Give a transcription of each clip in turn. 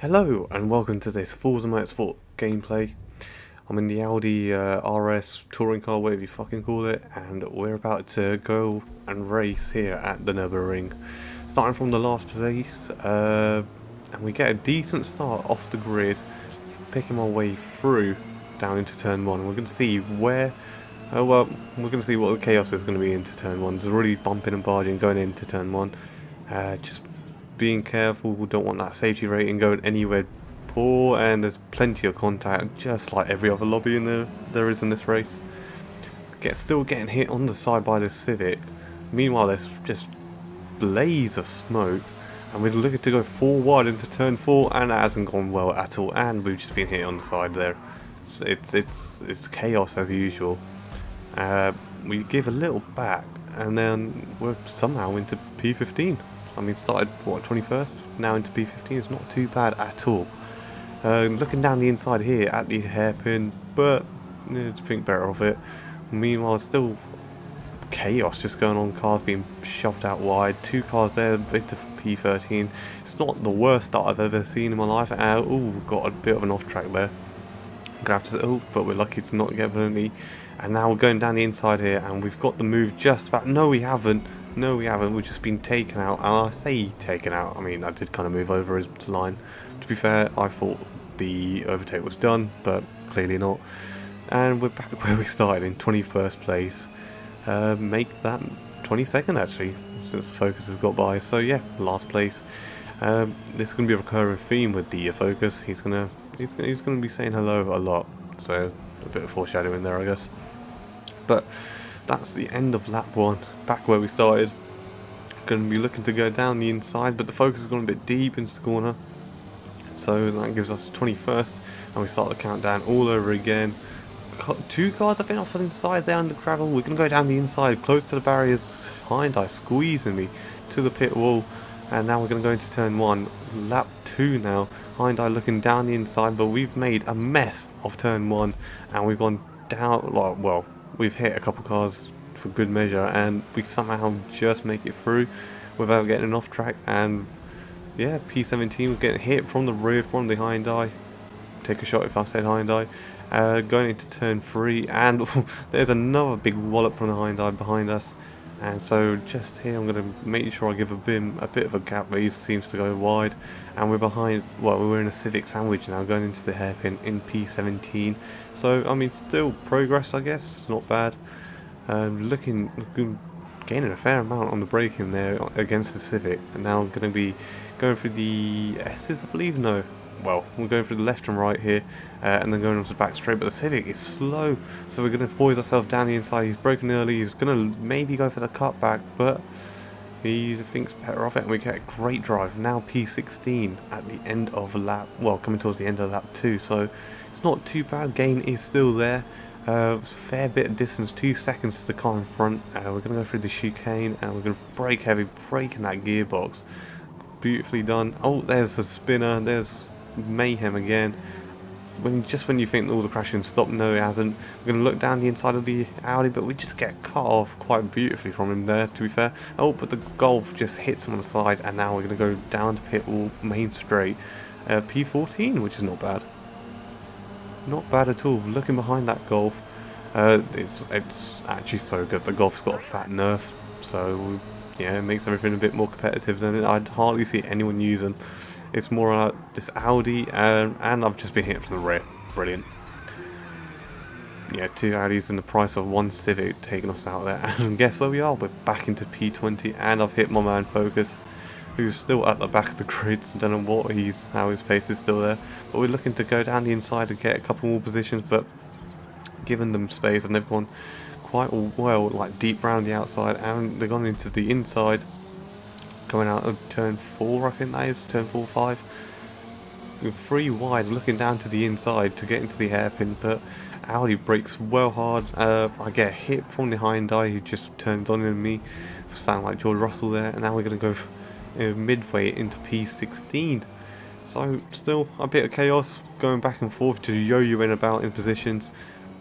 Hello and welcome to this Forza Motorsport gameplay. I'm in the Audi RS touring car, whatever you fucking call it, and we're about to go and race here at the Nürburgring. Starting from the last place, and we get a decent start off the grid, picking my way through down into turn 1. We're going to see where, we're going to see what the chaos is going to be into turn 1. There's already bumping and barging going into turn 1. Just being careful, we don't want that safety rating going anywhere poor, and there's plenty of contact just like every other lobby there is in this race. Still getting hit on the side by this Civic. Meanwhile there's just blaze of smoke, and we're looking to go 4 wide into turn 4, and it hasn't gone well at all, and we've just been hit on the side there. It's chaos as usual. We give a little back, and then we're somehow into P15. I mean, started, what, 21st? Now into P15. It's not too bad at all. Looking down the inside here at the hairpin, but I think better of it. Meanwhile, still chaos just going on. Cars being shoved out wide. 2 cars there into P13. It's not the worst start I've ever seen in my life. Ooh, got a bit of an off track there. Gonna have to, but we're lucky to not get penalty. And now we're going down the inside here, and we've got the move just about. No, we haven't. No, we haven't. We've just been taken out. And I say taken out, I mean, I did kind of move over his line. To be fair, I thought the overtake was done, but clearly not. And we're back where we started, in 21st place. Make that 22nd, actually, since the Focus has got by. So, yeah, last place. This is going to be a recurring theme with the Focus. He's going to be saying hello a lot. So, a bit of foreshadowing there, I guess. But that's the end of lap 1, back where we started. Going to be looking to go down the inside, but the Focus has gone a bit deep into the corner. So that gives us 21st, and we start the countdown all over again. 2 cars have been off on the inside there on the gravel. We're going to go down the inside, close to the barriers. Hyundai squeezing me to the pit wall, and now we're going to go into turn 1. Lap 2 now. Hyundai looking down the inside, but we've made a mess of turn 1, and we've gone down, well, we've hit a couple cars for good measure, and we somehow just make it through without getting an off track. And yeah, P17 was getting hit from the rear from the Hyundai. Take a shot if I said Hyundai. Going into turn 3, and there's another big wallop from the Hyundai behind us. And so just here I'm going to make sure I give a bit of a gap, but he seems to go wide. And we're behind, well, we're in a Civic sandwich now, going into the hairpin in P17. So, I mean, still progress, I guess, not bad. Gaining a fair amount on the braking there against the Civic. And now I'm going to be going through the S's, I believe, no. Well, we're going through the left and right here, and then going onto the back straight, but the Civic is slow, so we're going to poise ourselves down the inside. He's broken early, he's going to maybe go for the cutback, but he thinks better of it, and we get a great drive. Now P16 at the end of lap, well, coming towards the end of lap 2, so it's not too bad. Gain is still there, fair bit of distance, 2 seconds to the car in front. We're going to go through the chicane, and we're going to brake heavy, breaking that gearbox. Beautifully done. Oh, there's a spinner, there's mayhem again. When you think all the crashing stopped, no, it hasn't. We're going to look down the inside of the Audi, but we just get cut off quite beautifully from him there, to be fair. Oh, but the Golf just hits him on the side, and now we're going to go down to pit wall, main straight. P14, which is not bad. Not bad at all. Looking behind that Golf, it's actually so good. The Golf's got a fat nerf, so yeah, it makes everything a bit more competitive than it. I'd hardly see anyone using. It's more this Audi, and I've just been hit from the rear. Brilliant. Yeah, 2 Audis and the price of 1 Civic taking us out there. And guess where we are? We're back into P20, and I've hit my man Focus, who's still at the back of the grid. So I don't know how his pace is still there. But we're looking to go down the inside and get a couple more positions, but giving them space, and they've gone quite well, like deep round the outside, and they've gone into the inside. Going out of turn 4, I think that is, turn 4, 5. We're 3 wide, looking down to the inside to get into the hairpin, but Audi brakes well hard. I get a hit from the Hyundai, who just turns on me. Sound like George Russell there, and now we're going to go midway into P16. So, still a bit of chaos, going back and forth, just yo-yoing about in positions,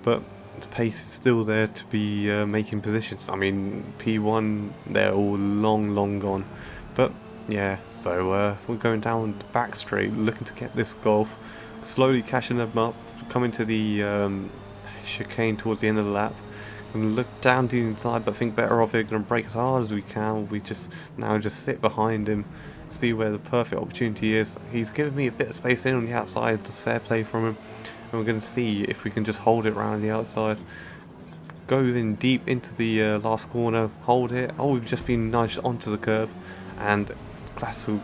but the pace is still there to be making positions. I mean, P1, they're all long gone. But yeah, so we're going down the back straight, looking to get this Golf, slowly cashing them up, coming to the chicane towards the end of the lap. Gonna look down to the inside, but think better of it. Gonna brake as hard as we can. We just sit behind him, see where the perfect opportunity is. He's given me a bit of space in on the outside. That's fair play from him, and we're gonna see if we can just hold it around the outside. Go in deep into the last corner, hold it. Oh, we've just been nudged onto the curb, and classical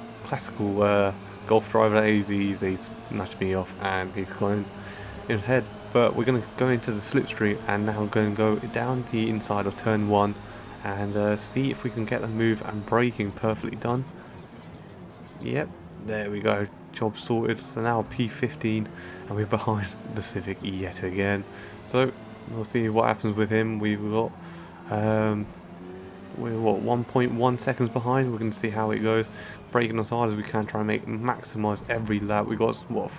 Golf driver. He's nudged me off, and he's gone in ahead. But we're going to go into the slipstream, and now going to go down the inside of turn 1 and see if we can get the move and braking perfectly done. Yep, there we go, job sorted. So now P15 and we're behind the Civic yet again. So we'll see what happens with him. We've got we're what, 1.1 seconds behind. We're going to see how it goes, braking as hard as we can, try and maximise every lap. We got what,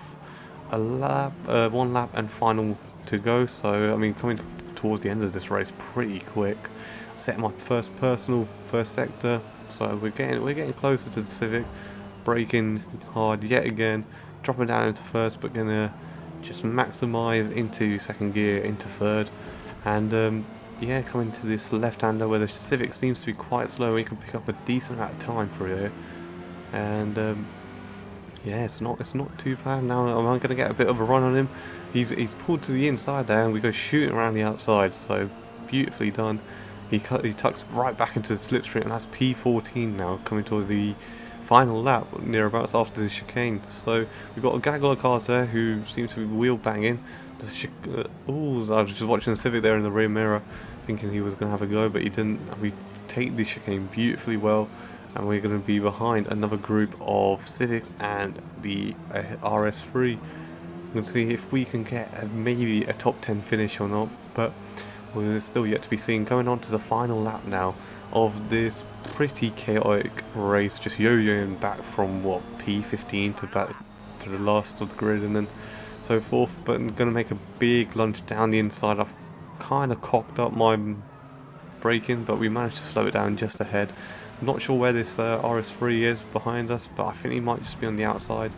a lap, 1 lap and final to go. So I mean, coming towards the end of this race pretty quick. Set my first personal, first sector, so we're getting closer to the Civic. Braking hard yet again, dropping down into first, but gonna just maximise into second gear, into third, and yeah, coming to this left-hander where the Civic seems to be quite slow. We can pick up a decent amount of time for it, and yeah, it's not too bad. Now I'm going to get a bit of a run on him. He's pulled to the inside there, and we go shooting around the outside. So beautifully done. He tucks right back into the slipstream, and that's P14 now, coming towards the final lap, nearabouts after the chicane. So we've got a gaggle of cars there who seem to be wheel banging. Oh, I was just watching the Civic there in the rear mirror, thinking he was going to have a go, but he didn't. We take the chicane beautifully well. And we're going to be behind another group of Civics and the RS3. I'm going to see if we can get maybe a top 10 finish or not, but we're still yet to be seen. Going on to the final lap now of this pretty chaotic race, just yo-yoing back from what, P15 to back to the last of the grid and then so forth. But I'm going to make a big lunge down the inside. I've kind of cocked up my braking, but we managed to slow it down just ahead. I'm not sure where this RS3 is behind us, but I think he might just be on the outside.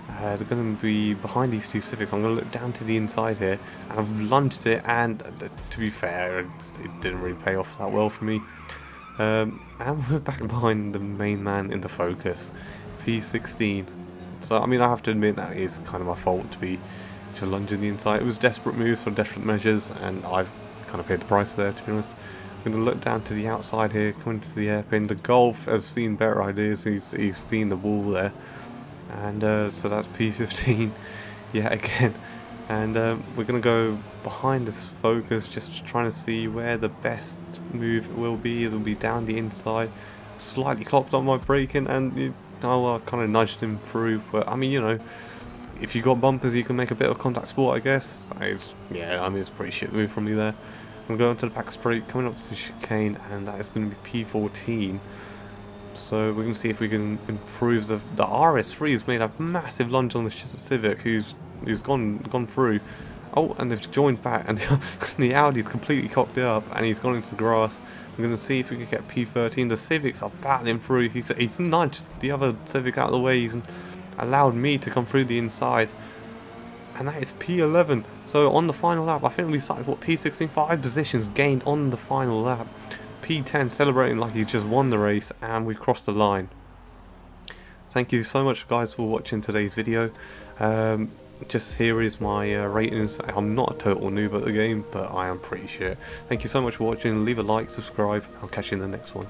They're going to be behind these two Civics. I'm going to look down to the inside here, and I've lunged it, and to be fair, it didn't really pay off that well for me. And we're back behind the main man in the Focus, P16. So, I mean, I have to admit that is kind of my fault to be just lunging the inside. It was desperate moves for desperate measures, and I've kind of paid the price there, to be honest. I'm going to look down to the outside here, coming to the hairpin. The Golf has seen better ideas. He's seen the wall there, and so that's P15 yet again. And we're going to go behind this Focus, just trying to see where the best move will be. It'll be down the inside. Slightly clocked on my braking, and I kind of nudged him through. But I mean, you know, if you got bumpers, you can make a bit of contact sport, I guess. Yeah, I mean, it's a pretty shit move from me there. I'm going to the back straight, coming up to the chicane, and that is going to be P14. So we're going to see if we can improve the RS3 has made a massive lunge on the Civic, who's gone through. Oh, and they've joined back, and the Audi's completely cocked it up, and he's gone into the grass. We're going to see if we can get P13. The Civics are battling through. He's nudged the other Civic out of the way. He's allowed me to come through the inside, and that is P11. So on the final lap, I think we started, what, P16, 5 positions gained on the final lap. P10 celebrating like he's just won the race, and we've crossed the line. Thank you so much, guys, for watching today's video. Just here is my ratings. I'm not a total noob at the game, but I am pretty shit. Thank you so much for watching. Leave a like, subscribe. I'll catch you in the next one.